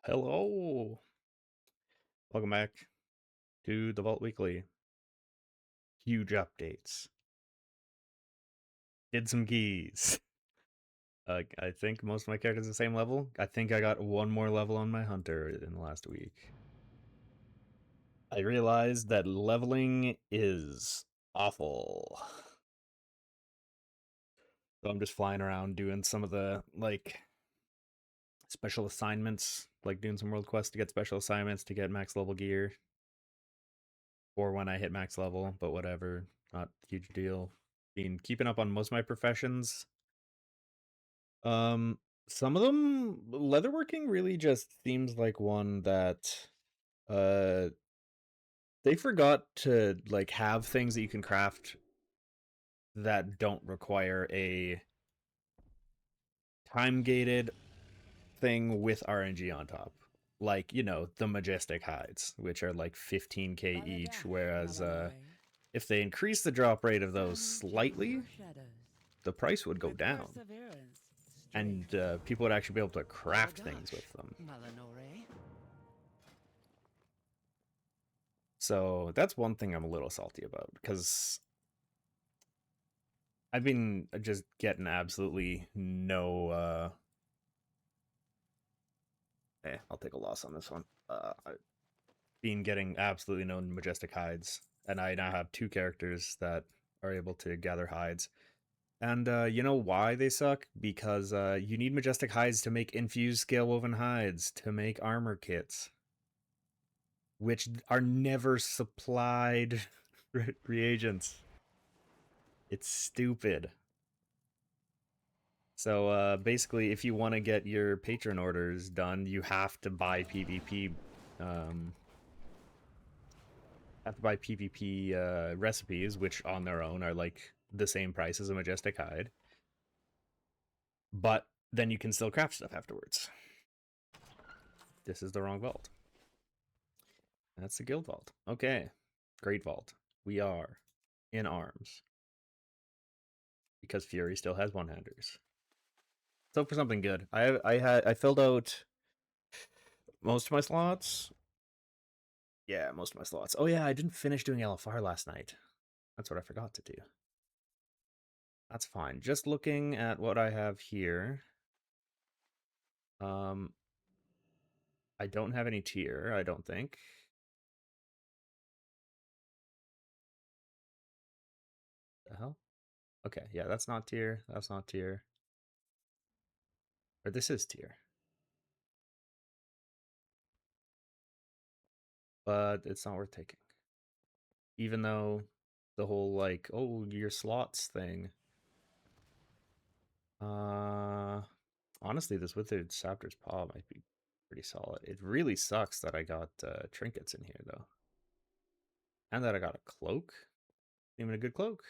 Hello. Welcome back to the Vault Weekly. Huge updates. Did some keys. I think most of my characters are the same level. I think I got one more level on my hunter in the last week. I realized that leveling is awful. So I'm just flying around doing some of the special assignments, like doing some world quests to get special assignments to get max level gear. Or when I hit max level, but whatever. Not a huge deal. Been keeping up on most of my professions. Um, some of them, leatherworking really just seems like one that uh they forgot to have things that you can craft that don't require a time gated thing with RNG on top. Like, the majestic hides, which are like 15k each, whereas if they increase the drop rate of those slightly, the price would go down. And people would actually be able to craft things with them. So that's one thing I'm a little salty about, because I've been just getting absolutely no. I'll take a loss on this one. I've been getting absolutely no majestic hides, and I now have two characters that are able to gather hides. And you know why they suck? Because you need majestic hides to make infused scale woven hides to make armor kits, which are never supplied reagents. It's stupid. So basically, if you want to get your patron orders done, you have to buy PvP. Have to buy PvP recipes, which on their own are like the same price as a majestic hide. But then you can still craft stuff afterwards. This is the wrong vault. That's the guild vault. Okay, great vault. We are in arms because Fury still has one-handers. So for something good, I filled out most of my slots. Yeah, most of my slots. Oh yeah, I didn't finish doing LFR last night. That's what I forgot to do. That's fine. Just looking at what I have here. Um, I don't have any tier, I don't think. The hell? Okay, yeah, that's not tier. That's not tier. Or this is tier. But it's not worth taking. Even though the whole oh, your slots thing. Honestly, this withered Saptor's Paw might be pretty solid. It really sucks that I got trinkets in here though. And that I got a cloak. Even a good cloak.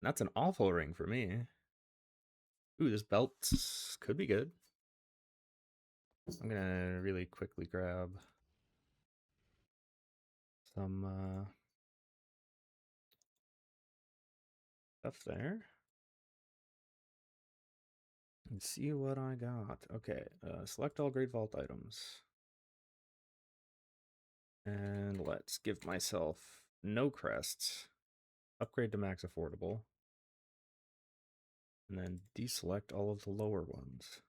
That's an awful ring for me. Ooh, this belt could be good. I'm gonna really quickly grab some stuff there. And see what I got. Okay, select all Great Vault items. And let's give myself no crests. Upgrade to max affordable. And then deselect all of the lower ones.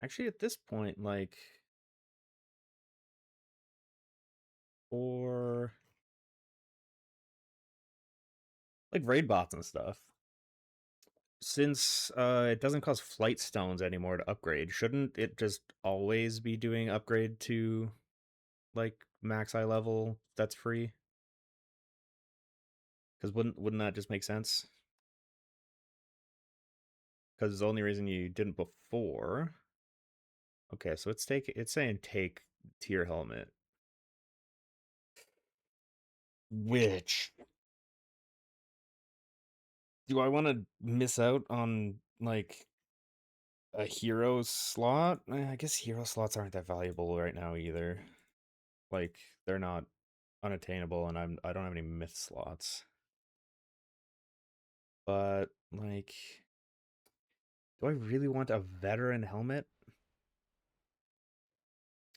Actually, at this point, for raid bots and stuff, since it doesn't cost flight stones anymore to upgrade, shouldn't it just always be doing upgrade to max eye level that's free? Because wouldn't that just make sense? Because the only reason you didn't before. Okay, so it's saying take tier helmet. Which do I want to miss out on a hero slot? I guess hero slots aren't that valuable right now either. They're not unattainable, and I don't have any myth slots. But Do I really want a veteran helmet?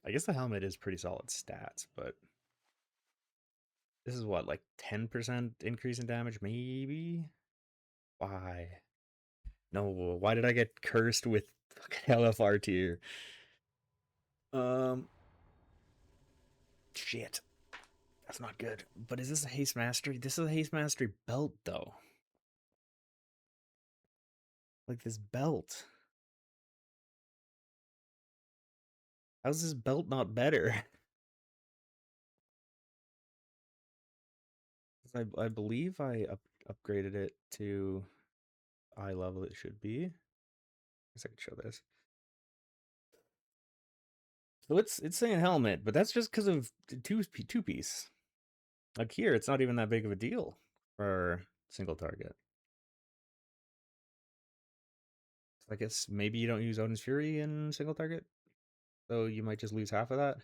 I guess the helmet is pretty solid stats, but this is what, like 10% increase in damage, maybe? Why? No, why did I get cursed with fucking LFR tier? Um, shit. That's not good. But is this a haste mastery? This is a haste mastery belt, though. Like this belt. How's this belt not better? I believe I upgraded it to eye level. It should be. I guess I can show this. So it's saying helmet, but that's just because of two piece. Like here, it's not even that big of a deal for single target. I guess maybe you don't use Odin's Fury in single target, so you might just lose half of that.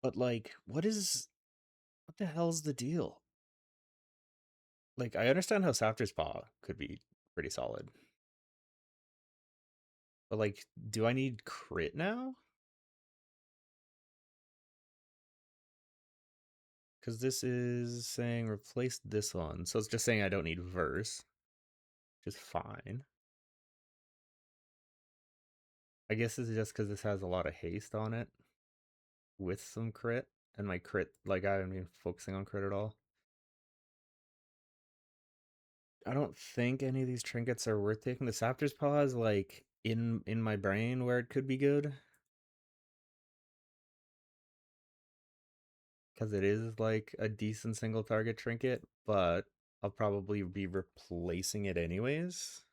But like, what the hell's the deal? Like, I understand how Saftir's Paw could be pretty solid, but like, do I need crit now? Because this is saying replace this one, so it's just saying I don't need verse, which is fine. I guess this is just because this has a lot of haste on it with some crit, and my crit, like, I haven't been focusing on crit at all. I don't think any of these trinkets are worth taking. The Saftir's Paw is like in my brain where it could be good, because it is like a decent single target trinket, but I'll probably be replacing it anyways.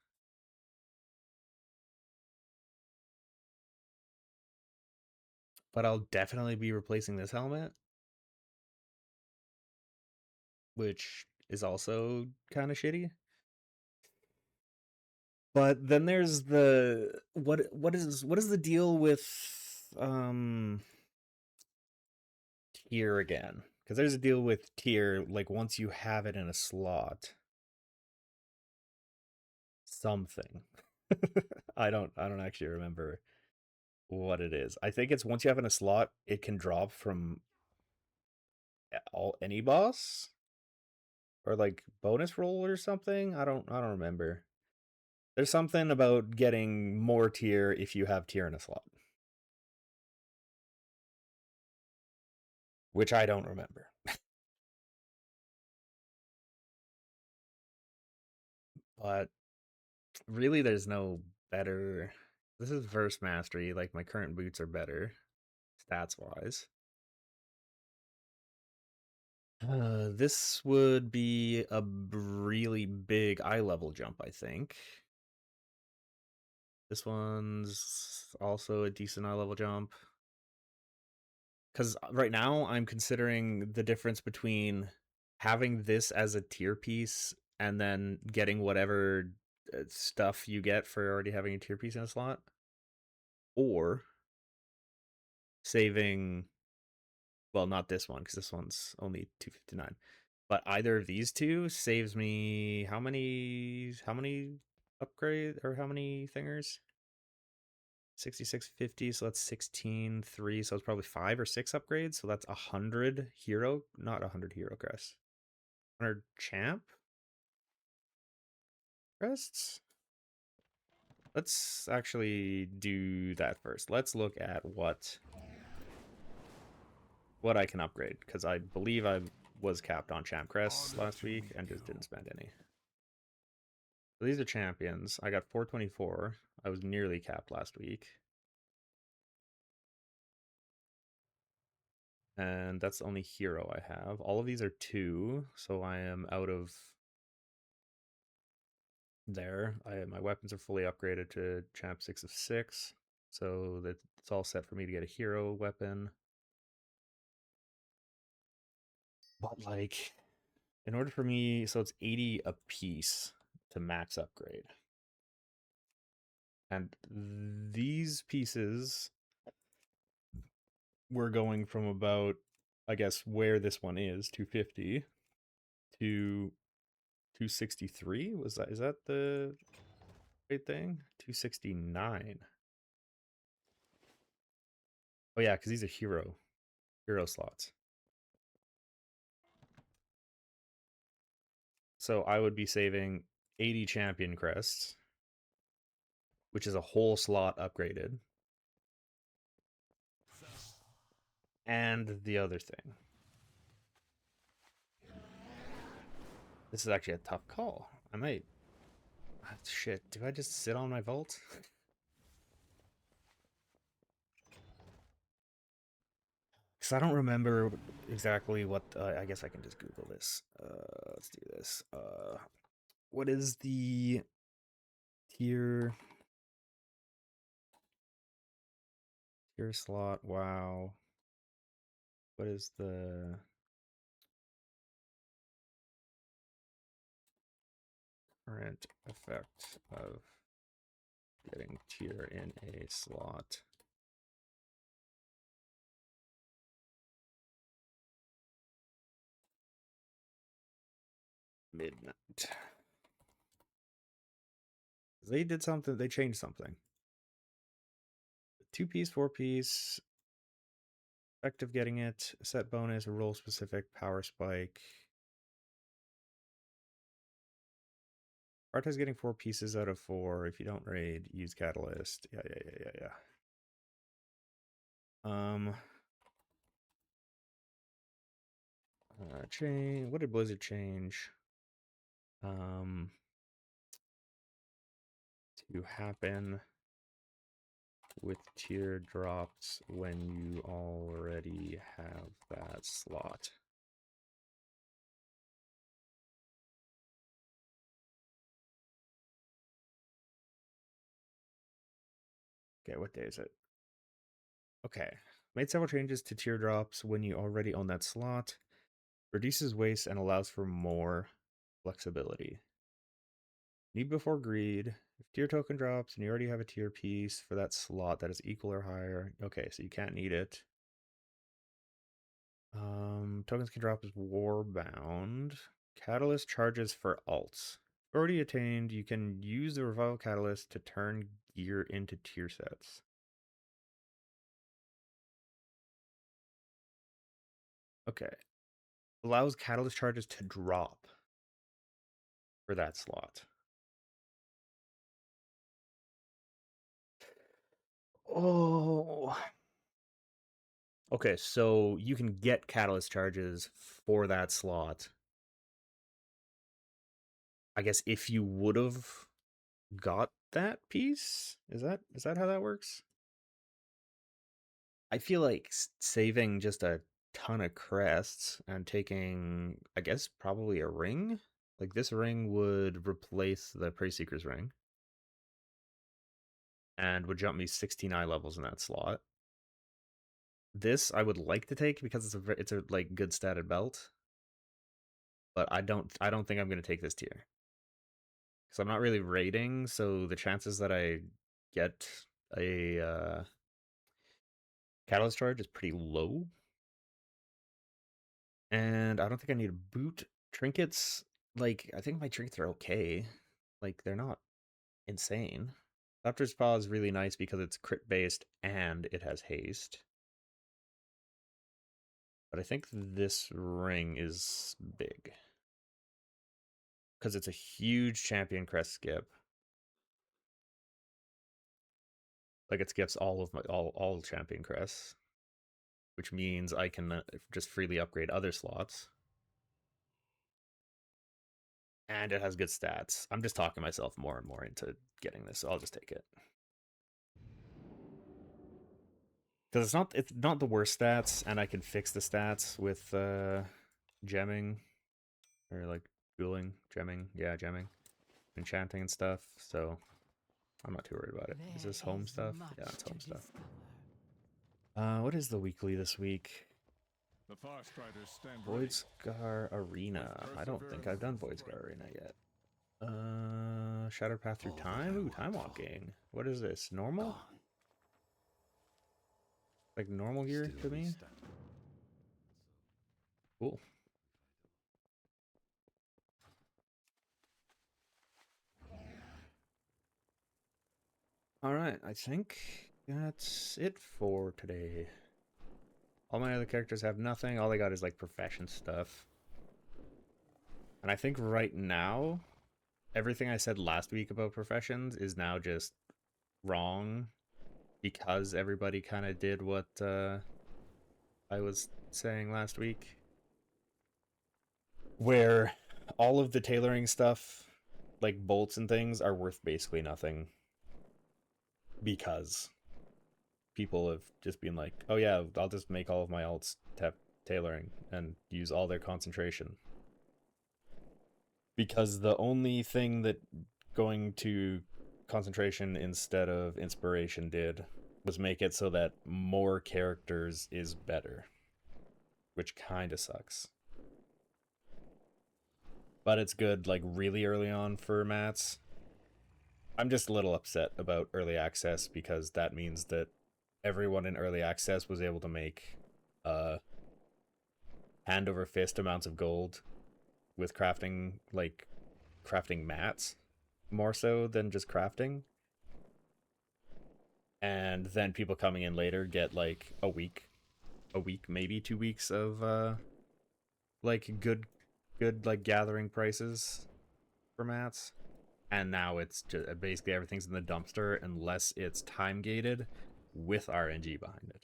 But I'll definitely be replacing this helmet, which is also kind of shitty. But then there's the what is the deal with tier again? Because there's a deal with tier, like once you have it in a slot, something. I don't actually remember what it is. I think it's once you have it in a slot, it can drop from any boss or like bonus roll or something. I don't remember. There's something about getting more tier if you have tier in a slot, which I don't remember. But really, there's no better. This is verse mastery. Like my current boots are better, stats wise. This would be a really big eye level jump, I think. This one's also a decent eye level jump. Because right now I'm considering the difference between having this as a tier piece and then getting whatever stuff you get for already having a tier piece in a slot, or saving, well, not this one because this one's only 259, but either of these two saves me how many upgrade or how many thingers? 6650, so that's 16.3, so it's probably 5 or 6 upgrades, so that's 100 hero, not 100 hero crests, 100 champ crests. Let's actually do that first. Let's look at what I can upgrade, because I believe I was capped on champ crests last week and just didn't spend any. So these are champions. I got 424. I was nearly capped last week. And that's the only hero I have. All of these are 2, so I am out of there. My weapons are fully upgraded to champ 6 of 6, so that it's all set for me to get a hero weapon. But like, in order for me, so it's 80 a piece to max upgrade. And these pieces were going from about, I guess, where this one is, 250, to 263? Is that the right thing? 269. Oh yeah, because these are hero slots. So I would be saving 80 champion crests, which is a whole slot upgraded. And the other thing. This is actually a tough call. I might... shit, do I just sit on my vault? Because I don't remember exactly what... I guess I can just Google this. Let's do this. What is the tier slot? Wow. What is the current effect of getting tier in a slot? Midnight. They did something. They changed something. 2-piece, 4-piece. Effective getting it. Set bonus. Role specific. Power spike. Prioritize getting 4 pieces out of 4. If you don't raid, use catalyst. Yeah. Change. What did Blizzard change? To happen with tier drops when you already have that slot. Okay, what day is it? Okay. Made several changes to tier drops when you already own that slot. Reduces waste and allows for more flexibility. Need before greed. If tier token drops and you already have a tier piece for that slot that is equal or higher. Okay, so you can't need it. Tokens can drop as warbound. Catalyst charges for alts. Already attained, you can use the revival catalyst to turn gear into tier sets. Okay. Allows catalyst charges to drop for that slot. Oh. Okay, so you can get catalyst charges for that slot. I guess if you would have got that piece, is that how that works? I feel like saving just a ton of crests and taking, I guess, probably a ring. Like this ring would replace the Prey Seeker's ring and would jump me 69 levels in that slot. This I would like to take because it's a like good statted belt, but I don't think I'm going to take this tier because I'm not really raiding, so the chances that I get a catalyst charge is pretty low. And I don't think I need a boot. Trinkets, like, I think my trinkets are okay. Like, they're not insane. Doctor's Paw is really nice because it's crit based and it has haste. But I think this ring is big. Because it's a huge champion crest skip. Like, it skips all of my all champion crests. Which means I can just freely upgrade other slots. And it has good stats. I'm just talking myself more and more into getting this, so I'll just take it. Because it's not the worst stats, and I can fix the stats with gemming or like dueling, gemming, yeah, gemming, enchanting and stuff. So I'm not too worried about it. Is this home stuff? Yeah, it's home stuff. What is the weekly this week? Voidscar Arena. I don't think I've done Voidscar Arena yet. Shattered Path Through Time? Ooh, time walking. What is this? Normal? Like normal gear to me? Cool. Alright, I think that's it for today. All my other characters have nothing. All they got is like profession stuff. And I think right now, everything I said last week about professions is now just wrong because everybody kind of did what I was saying last week. Where all of the tailoring stuff, like bolts and things, are worth basically nothing because people have just been like, oh yeah, I'll just make all of my alts tailoring and use all their concentration. Because the only thing that going to concentration instead of inspiration did was make it so that more characters is better, which kind of sucks. But it's good, like, really early on for mats. I'm just a little upset about early access because that means that everyone in early access was able to make hand over fist amounts of gold with crafting, like, crafting mats more so than just crafting. And then people coming in later get like a week, maybe 2 weeks of like good like gathering prices for mats. And now it's just basically everything's in the dumpster unless it's time gated with RNG behind it,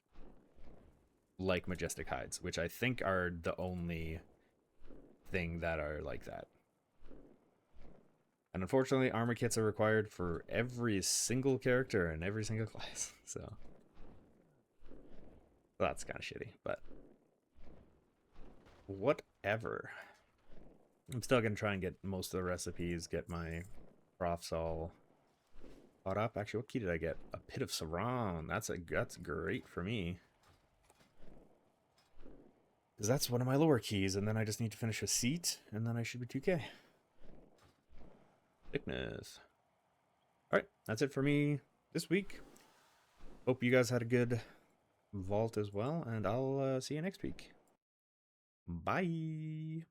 like Majestic Hides, which I think are the only thing that are like that. And unfortunately, armor kits are required for every single character and every single class. So that's kind of shitty, but whatever. I'm still gonna try and get most of the recipes, get my profs all caught up. Actually, what key did I get? A Pit of Saran. That's great for me. Because that's one of my lower keys, and then I just need to finish a seat, and then I should be 2K. Thickness. Alright, that's it for me this week. Hope you guys had a good vault as well, and I'll see you next week. Bye!